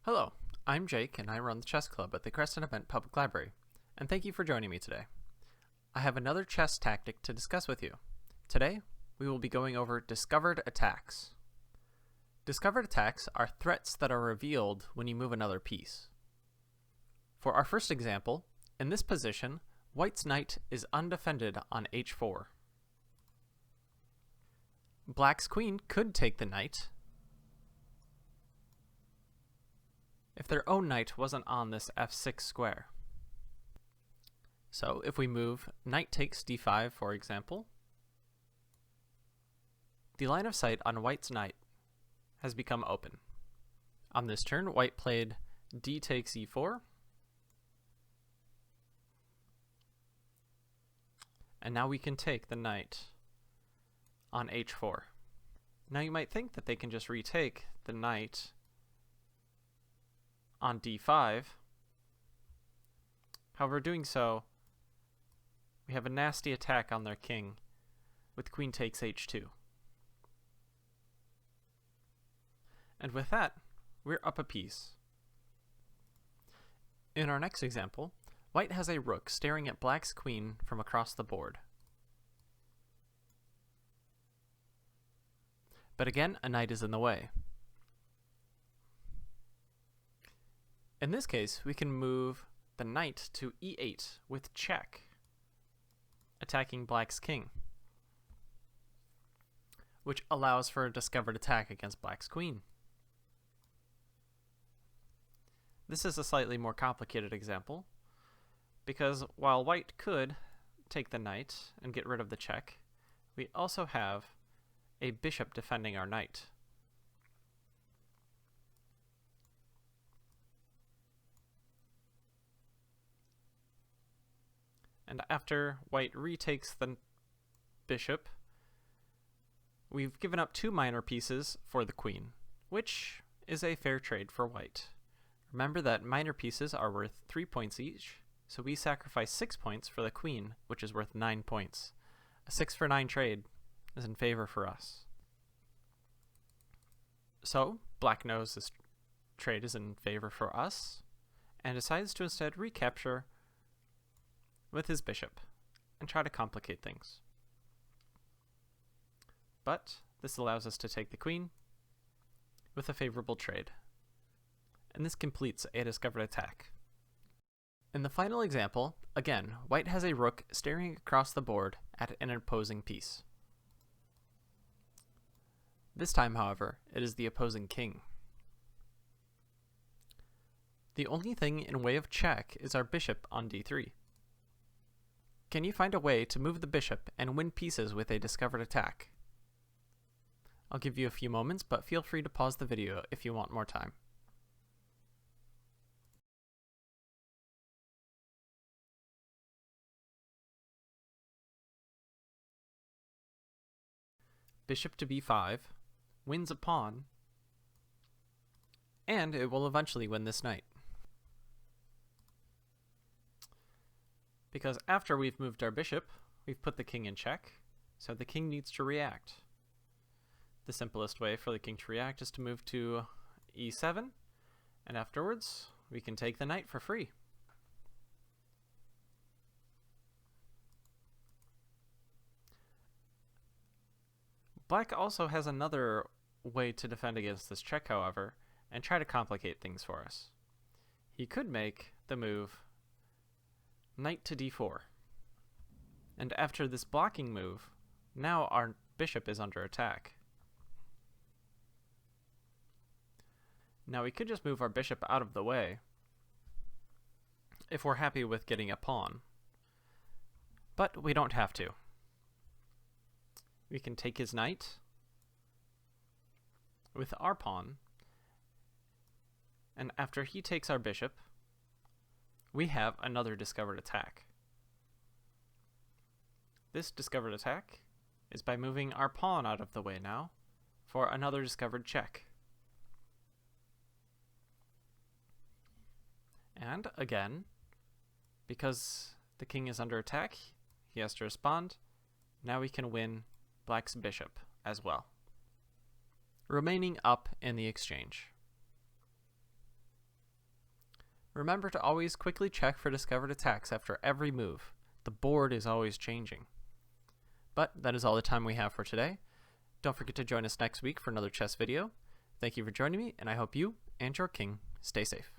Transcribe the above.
Hello, I'm Jake and I run the chess club at the Creston-Dement Public Library, and thank you for joining me today. I have another chess tactic to discuss with you. Today, we will be going over discovered attacks. Discovered attacks are threats that are revealed when you move another piece. For our first example, in this position, White's knight is undefended on h4. Black's queen could take the knight if their own knight wasn't on this f6 square. So if we move knight takes d5, for example, the line of sight on White's knight has become open. On this turn, White played d takes e4, and now we can take the knight on h4. Now you might think that they can just retake the knight on d5. However, doing so, we have a nasty attack on their king with queen takes h2. And with that, we're up a piece. In our next example, White has a rook staring at Black's queen from across the board. But again, a knight is in the way. In this case, we can move the knight to e8 with check, attacking Black's king, which allows for a discovered attack against Black's queen. This is a slightly more complicated example, because while White could take the knight and get rid of the check, we also have a bishop defending our knight. And after White retakes the bishop, we've given up two minor pieces for the queen, which is a fair trade for White. Remember that minor pieces are worth 3 points each, so we sacrifice 6 points for the queen, which is worth 9 points. A 6 for 9 trade is in favor for us. So, Black knows this trade is in favor for us, and decides to instead recapture with his bishop and try to complicate things. But this allows us to take the queen with a favorable trade. And this completes a discovered attack. In the final example, again, White has a rook staring across the board at an opposing piece. This time, however, it is the opposing king. The only thing in way of check is our bishop on d3. Can you find a way to move the bishop and win pieces with a discovered attack? I'll give you a few moments, but feel free to pause the video if you want more time. Bishop to b5 wins a pawn, and it will eventually win this knight. Because after we've moved our bishop, we've put the king in check, so the king needs to react. The simplest way for the king to react is to move to e7, and afterwards we can take the knight for free. Black also has another way to defend against this check, however, and try to complicate things for us. He could make the move knight to d4. And after this blocking move, now our bishop is under attack. Now we could just move our bishop out of the way if we're happy with getting a pawn, but we don't have to. We can take his knight with our pawn, and after he takes our bishop, we have another discovered attack. This discovered attack is by moving our pawn out of the way now for another discovered check. And again, because the king is under attack, he has to respond. Now we can win Black's bishop as well, remaining up in the exchange. Remember to always quickly check for discovered attacks after every move. The board is always changing. But that is all the time we have for today. Don't forget to join us next week for another chess video. Thank you for joining me, and I hope you and your king stay safe.